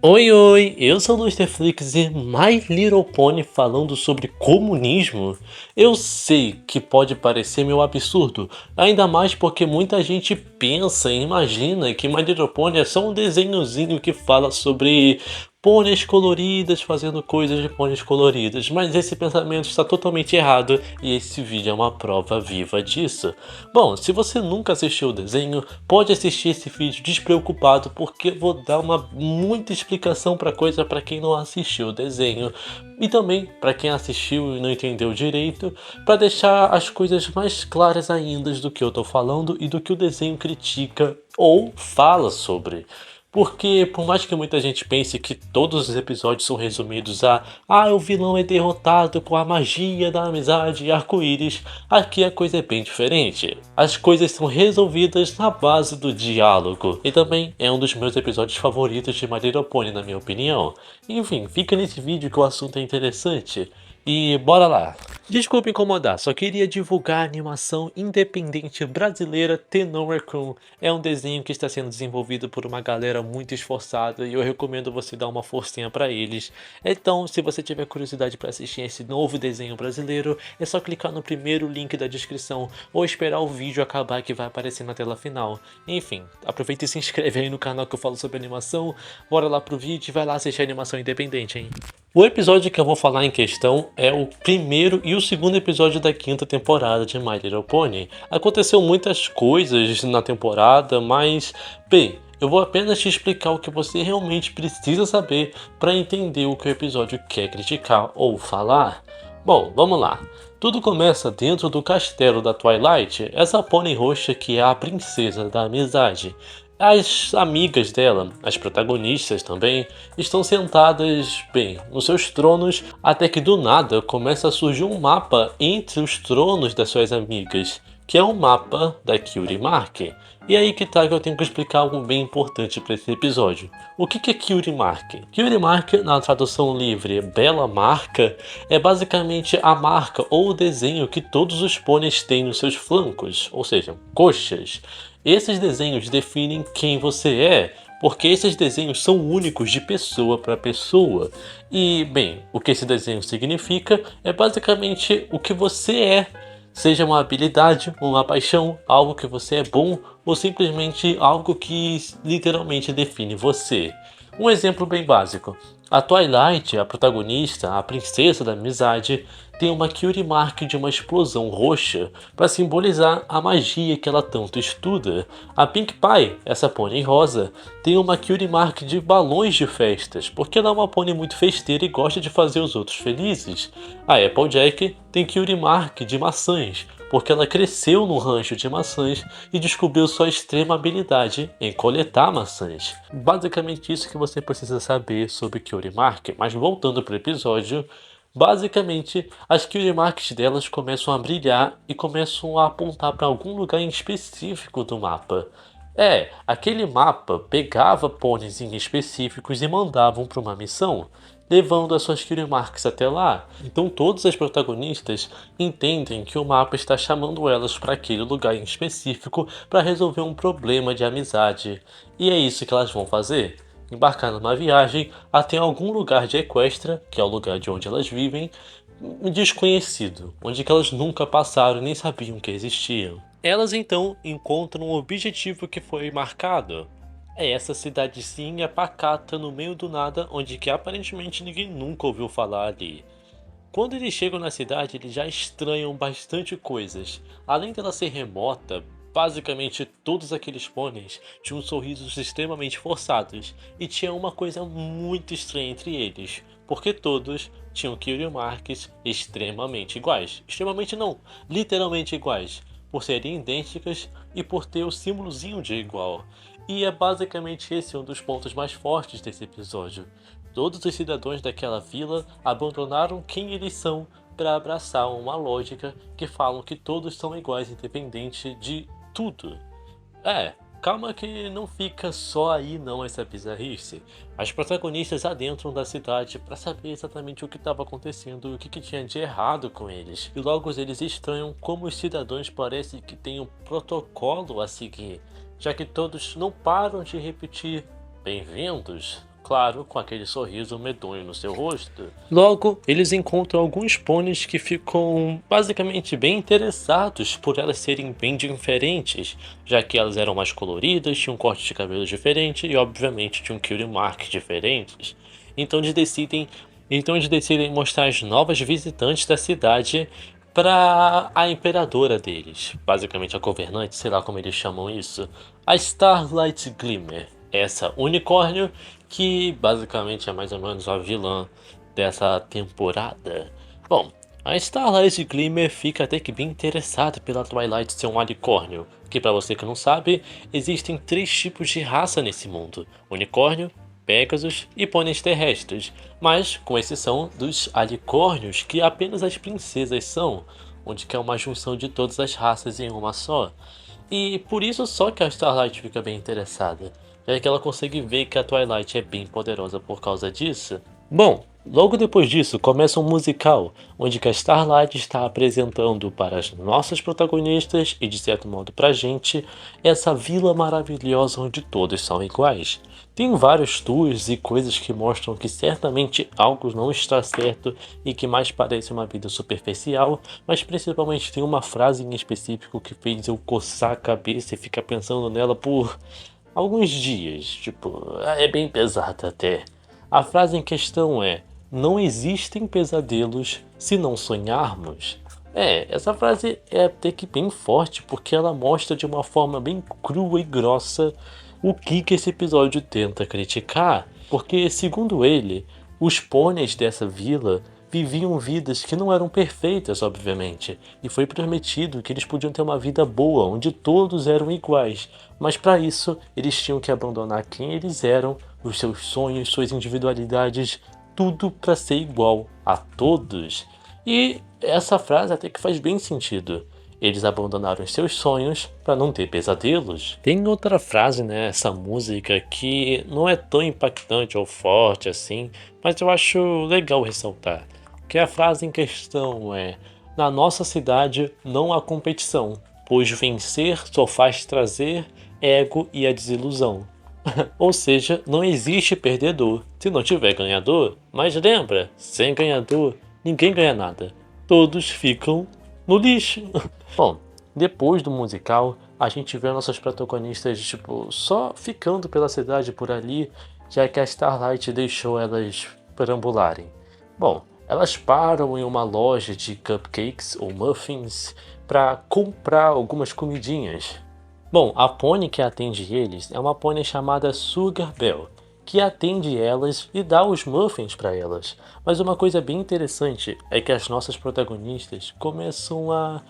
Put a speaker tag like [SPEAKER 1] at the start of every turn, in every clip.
[SPEAKER 1] Oi, oi, eu sou o Lusterflix e My Little Pony falando sobre comunismo. Eu sei que pode parecer meio absurdo, ainda mais porque muita gente pensa e imagina que My Little Pony é só um desenhozinho que fala sobre pôneis coloridas fazendo coisas de pôneis coloridas, mas esse pensamento está totalmente errado e esse vídeo é uma prova viva disso. Bom, se você nunca assistiu o desenho, pode assistir esse vídeo despreocupado porque vou dar uma muita explicação para coisa para quem não assistiu o desenho e também para quem assistiu e não entendeu direito, para deixar as coisas mais claras ainda do que eu tô falando e do que o desenho critica ou fala sobre. Porque por mais que muita gente pense que todos os episódios são resumidos a o vilão é derrotado com a magia da amizade e arco-íris, aqui a coisa é bem diferente. As coisas são resolvidas na base do diálogo. E também é um dos meus episódios favoritos de My Little Pony, na minha opinião. Enfim, fica nesse vídeo que o assunto é interessante. E bora lá! Desculpa incomodar, só queria divulgar a animação independente brasileira Tenor-kun. É um desenho que está sendo desenvolvido por uma galera muito esforçada e eu recomendo você dar uma forcinha pra eles. Então, se você tiver curiosidade para assistir esse novo desenho brasileiro, é só clicar no primeiro link da descrição ou esperar o vídeo acabar que vai aparecer na tela final. Enfim, aproveita e se inscreve aí no canal que eu falo sobre animação. Bora lá pro vídeo e vai lá assistir a animação independente, hein? O episódio que eu vou falar em questão é o primeiro e o segundo episódio da quinta temporada de My Little Pony. Aconteceu muitas coisas na temporada, mas, bem, eu vou apenas te explicar o que você realmente precisa saber para entender o que o episódio quer criticar ou falar. Bom, vamos lá. Tudo começa dentro do castelo da Twilight, essa pônei roxa que é a princesa da amizade. As amigas dela, as protagonistas também, estão sentadas, bem, nos seus tronos, até que do nada começa a surgir um mapa entre os tronos das suas amigas, que é um mapa da Cutie Mark. E aí que tá que eu tenho que explicar algo bem importante para esse episódio. O que é Cutie Mark? Cutie Mark, na tradução livre Bela Marca, é basicamente a marca ou o desenho que todos os pôneis têm nos seus flancos, ou seja, coxas. Esses desenhos definem quem você é, porque esses desenhos são únicos de pessoa para pessoa. E, bem, o que esse desenho significa é basicamente o que você é. Seja uma habilidade, uma paixão, algo que você é bom ou simplesmente algo que literalmente define você. Um exemplo bem básico. A Twilight, a protagonista, a princesa da amizade, tem uma Cutie Mark de uma explosão roxa para simbolizar a magia que ela tanto estuda. A Pink Pie, essa pônei rosa, tem uma Cutie Mark de balões de festas, porque ela é uma pônei muito festeira e gosta de fazer os outros felizes. A Applejack tem Cutie Mark de maçãs, porque ela cresceu no rancho de maçãs e descobriu sua extrema habilidade em coletar maçãs. Basicamente isso que você precisa saber sobre Cutie Mark, mas voltando para o episódio, basicamente as Cutie Marks delas começam a brilhar e começam a apontar para algum lugar em específico do mapa. Aquele mapa pegava pôneis em específicos e mandavam para uma missão, levando as suas Cutie Marks até lá. Então todas as protagonistas entendem que o mapa está chamando elas para aquele lugar em específico para resolver um problema de amizade. E é isso que elas vão fazer. Embarcar numa viagem até algum lugar de Equestria, que é o lugar de onde elas vivem, desconhecido, onde que elas nunca passaram e nem sabiam que existiam. Elas então encontram o objetivo que foi marcado. É essa cidadezinha pacata no meio do nada, onde que aparentemente ninguém nunca ouviu falar ali. Quando eles chegam na cidade, eles já estranham bastante coisas. Além dela ser remota, basicamente todos aqueles pôneis tinham sorrisos extremamente forçados. E tinha uma coisa muito estranha entre eles, porque todos tinham Cutie Marks extremamente iguais. Extremamente não, literalmente iguais, por serem idênticas e por ter o símbolozinho de igual. E é basicamente esse um dos pontos mais fortes desse episódio. Todos os cidadãos daquela vila abandonaram quem eles são para abraçar uma lógica que falam que todos são iguais independente de tudo. Calma que não fica só aí não essa bizarrice. As protagonistas adentram da cidade para saber exatamente o que estava acontecendo e o que tinha de errado com eles. E logo eles estranham como os cidadãos parecem que têm um protocolo a seguir, já que todos não param de repetir "bem-vindos", claro, com aquele sorriso medonho no seu rosto. Logo, eles encontram alguns pôneis que ficam basicamente bem interessados por elas serem bem diferentes, já que elas eram mais coloridas, tinham um corte de cabelo diferente e obviamente tinham cutie marks diferentes. Então eles decidem mostrar as novas visitantes da cidade para a imperadora deles, basicamente a governante, sei lá como eles chamam isso, a Starlight Glimmer, essa unicórnio que basicamente é mais ou menos a vilã dessa temporada. Bom, a Starlight Glimmer fica até que bem interessada pela Twilight ser um unicórnio, que para você que não sabe, existem 3 tipos de raça nesse mundo: unicórnio, Pégasos e pôneis terrestres, mas com exceção dos alicórnios, que apenas as princesas são, onde que é uma junção de todas as raças em uma só. E por isso só que a Starlight fica bem interessada, já que ela consegue ver que a Twilight é bem poderosa por causa disso. Bom, logo depois disso começa um musical, onde que a Starlight está apresentando para as nossas protagonistas e de certo modo pra gente, essa vila maravilhosa onde todos são iguais. Tem vários tours e coisas que mostram que certamente algo não está certo e que mais parece uma vida superficial, mas principalmente tem uma frase em específico que fez eu coçar a cabeça e ficar pensando nela por alguns dias. Tipo, é bem pesada até. A frase em questão é: não existem pesadelos se não sonharmos. Essa frase é até que bem forte porque ela mostra de uma forma bem crua e grossa o que esse episódio tenta criticar. Porque, segundo ele, os pôneis dessa vila viviam vidas que não eram perfeitas, obviamente, e foi prometido que eles podiam ter uma vida boa, onde todos eram iguais, mas para isso eles tinham que abandonar quem eles eram, os seus sonhos, suas individualidades, tudo para ser igual a todos. E essa frase até que faz bem sentido. Eles abandonaram os seus sonhos para não ter pesadelos. Tem outra frase nessa música que não é tão impactante ou forte assim, mas eu acho legal ressaltar. Que a frase em questão é: na nossa cidade não há competição, pois vencer só faz trazer ego e a desilusão. Ou seja, não existe perdedor se não tiver ganhador. Mas lembra, sem ganhador, ninguém ganha nada. Todos ficam no lixo. Bom, depois do musical, a gente vê nossas protagonistas, tipo, só ficando pela cidade por ali, já que a Starlight deixou elas perambularem. Bom, elas param em uma loja de cupcakes ou muffins para comprar algumas comidinhas. Bom, a pônei que atende eles é uma pônei chamada Sugar Belle, que atende elas e dá os muffins para elas. Mas uma coisa bem interessante é que as nossas protagonistas começam a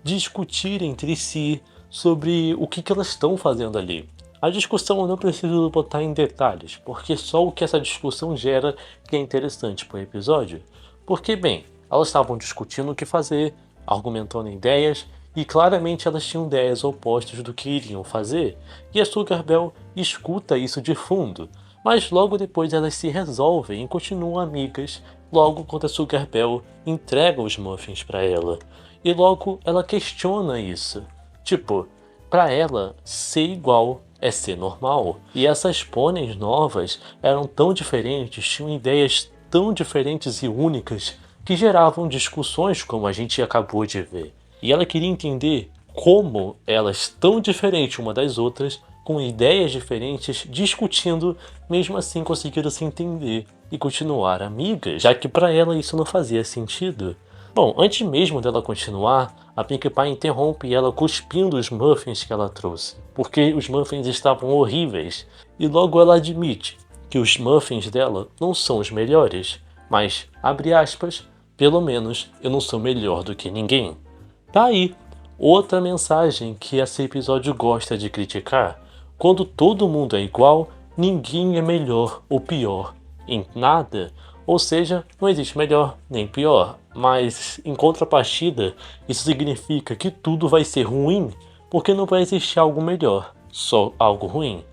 [SPEAKER 1] discutir entre si sobre o que elas estão fazendo ali. A discussão eu não preciso botar em detalhes, porque só o que essa discussão gera que é interessante para o episódio. Porque, bem, elas estavam discutindo o que fazer, argumentando ideias, e claramente elas tinham ideias opostas do que iriam fazer, e a Sugar Belle escuta isso de fundo, mas logo depois elas se resolvem e continuam amigas, logo quando a Sugar Belle entrega os muffins para ela. E logo ela questiona isso. Tipo, para ela, ser igual é ser normal. E essas pôneis novas eram tão diferentes, tinham ideias tão diferentes e únicas, que geravam discussões como a gente acabou de ver. E ela queria entender como elas tão diferentes uma das outras, com ideias diferentes, discutindo, mesmo assim conseguiram se entender e continuar amigas, já que para ela isso não fazia sentido. Bom, antes mesmo dela continuar, a Pinkie Pie interrompe ela cuspindo os muffins que ela trouxe, porque os muffins estavam horríveis, e logo ela admite que os muffins dela não são os melhores, mas, abre aspas, pelo menos eu não sou melhor do que ninguém. Tá aí, outra mensagem que esse episódio gosta de criticar. Quando todo mundo é igual, ninguém é melhor ou pior em nada. Ou seja, não existe melhor nem pior, mas em contrapartida, isso significa que tudo vai ser ruim, porque não vai existir algo melhor, só algo ruim.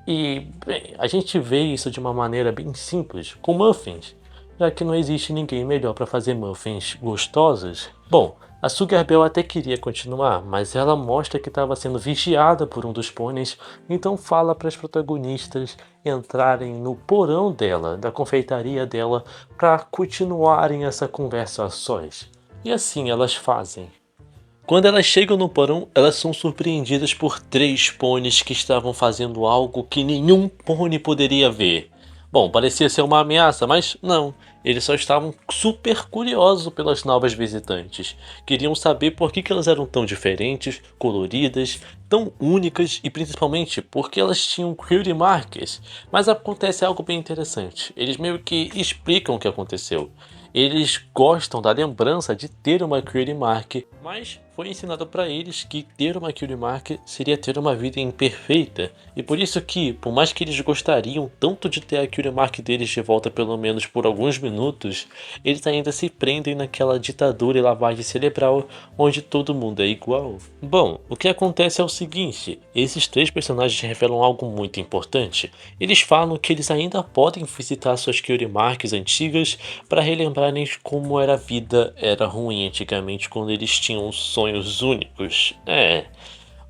[SPEAKER 1] E, bem, a gente vê isso de uma maneira bem simples, com muffins, já que não existe ninguém melhor para fazer muffins gostosos. Bom, A Sugar Bell até queria continuar, mas ela mostra que estava sendo vigiada por um dos pôneis, então fala para as protagonistas entrarem no porão dela, da confeitaria dela, para continuarem essa conversa a sós. E assim elas fazem. Quando elas chegam no porão, elas são surpreendidas por três pôneis que estavam fazendo algo que nenhum pônei poderia ver. Bom, parecia ser uma ameaça, mas não. Eles só estavam super curiosos pelas novas visitantes. Queriam saber por que elas eram tão diferentes, coloridas, tão únicas e principalmente porque elas tinham cutie marks. Mas acontece algo bem interessante. Eles meio que explicam o que aconteceu. Eles gostam da lembrança de ter uma cutie mark, mas foi ensinado para eles que ter uma cutie mark seria ter uma vida imperfeita, e por isso que, por mais que eles gostariam tanto de ter a cutie mark deles de volta pelo menos por alguns minutos, eles ainda se prendem naquela ditadura e lavagem cerebral onde todo mundo é igual. Bom, o que acontece é o seguinte, esses três personagens revelam algo muito importante. Eles falam que eles ainda podem visitar suas cutie marks antigas para relembrarem como era a vida era ruim antigamente quando eles tinham sonhos únicos.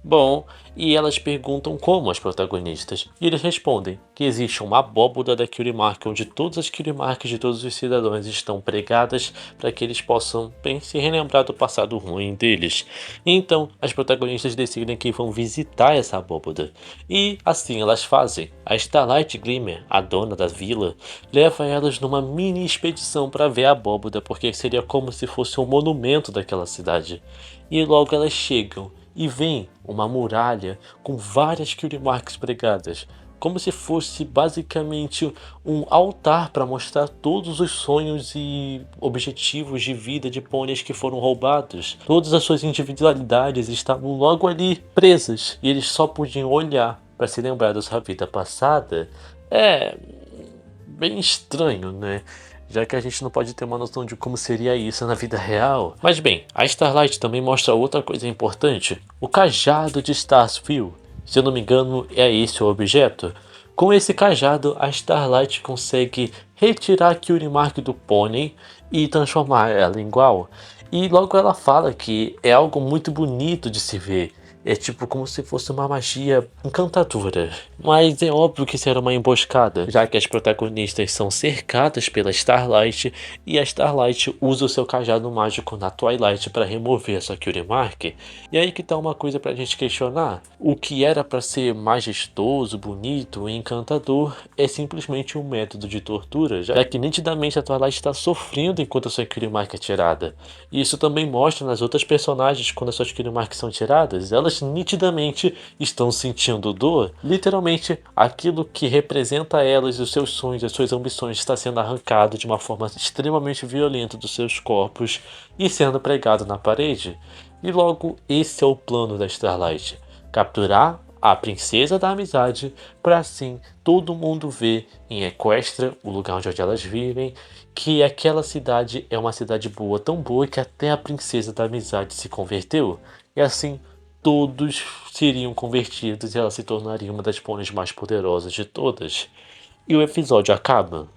[SPEAKER 1] Bom, e elas perguntam como as protagonistas, e eles respondem que existe uma abóboda da Cutie Mark onde todas as Cutie Marks de todos os cidadãos estão pregadas para que eles possam bem se relembrar do passado ruim deles. Então, as protagonistas decidem que vão visitar essa abóboda, e assim elas fazem. A Starlight Glimmer, a dona da vila, leva elas numa mini expedição para ver a abóboda, porque seria como se fosse um monumento daquela cidade. E logo elas chegam e vem uma muralha com várias cutie marks pregadas, como se fosse basicamente um altar para mostrar todos os sonhos e objetivos de vida de pôneis que foram roubados. Todas as suas individualidades estavam logo ali presas e eles só podiam olhar para se lembrar da sua vida passada. É bem estranho, né? Já que a gente não pode ter uma noção de como seria isso na vida real. Mas bem, a Starlight também mostra outra coisa importante, o cajado de Starsfield. Se eu não me engano, é esse o objeto. Com esse cajado, a Starlight consegue retirar a Cutie Mark do pônei e transformar ela em igual. E logo ela fala que é algo muito bonito de se ver. É tipo como se fosse uma magia encantadora. Mas é óbvio que isso era uma emboscada, já que as protagonistas são cercadas pela Starlight e a Starlight usa o seu cajado mágico na Twilight para remover essa Cutie Mark. E aí que tá uma coisa pra gente questionar. O que era para ser majestoso, bonito e encantador é simplesmente um método de tortura, já que nitidamente a Twilight está sofrendo enquanto a sua Cutie Mark é tirada. E isso também mostra nas outras personagens quando as suas Cutie Marks são tiradas, elas nitidamente estão sentindo dor. Literalmente, aquilo que representa elas, os seus sonhos, as suas ambições está sendo arrancado de uma forma extremamente violenta dos seus corpos e sendo pregado na parede. E logo, esse é o plano da Starlight: capturar a princesa da amizade, para assim todo mundo ver em Equestria, o lugar onde elas vivem, que aquela cidade é uma cidade boa, tão boa que até a princesa da amizade se converteu. E assim todos seriam convertidos e ela se tornaria uma das pôneis mais poderosas de todas. E o episódio acaba.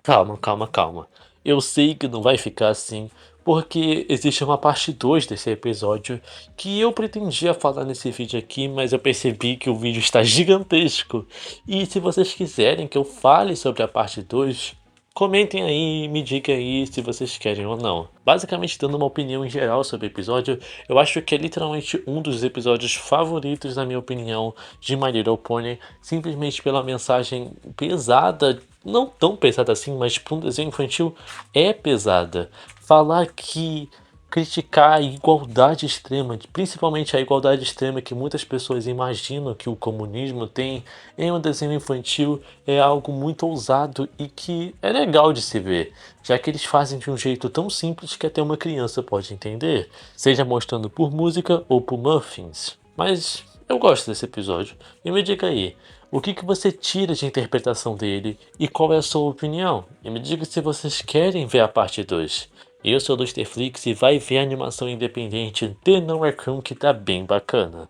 [SPEAKER 1] Calma, calma, calma. Eu sei que não vai ficar assim, porque existe uma parte 2 desse episódio que eu pretendia falar nesse vídeo aqui, mas eu percebi que o vídeo está gigantesco. E se vocês quiserem que eu fale sobre a parte 2, comentem aí e me digam aí se vocês querem ou não. Basicamente, dando uma opinião em geral sobre o episódio, eu acho que é literalmente um dos episódios favoritos, na minha opinião, de My Little Pony, simplesmente pela mensagem pesada, não tão pesada assim, mas para um desenho infantil é pesada. Falar que criticar a igualdade extrema, principalmente a igualdade extrema que muitas pessoas imaginam que o comunismo tem em um desenho infantil, é algo muito ousado e que é legal de se ver, já que eles fazem de um jeito tão simples que até uma criança pode entender, seja mostrando por música ou por muffins. Mas eu gosto desse episódio, e me diga aí, o que você tira de interpretação dele e qual é a sua opinião? E me diga se vocês querem ver a parte 2. Eu sou o Lusterflix e vai ver a animação independente The No Raccoon que tá bem bacana.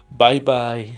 [SPEAKER 1] Bye bye!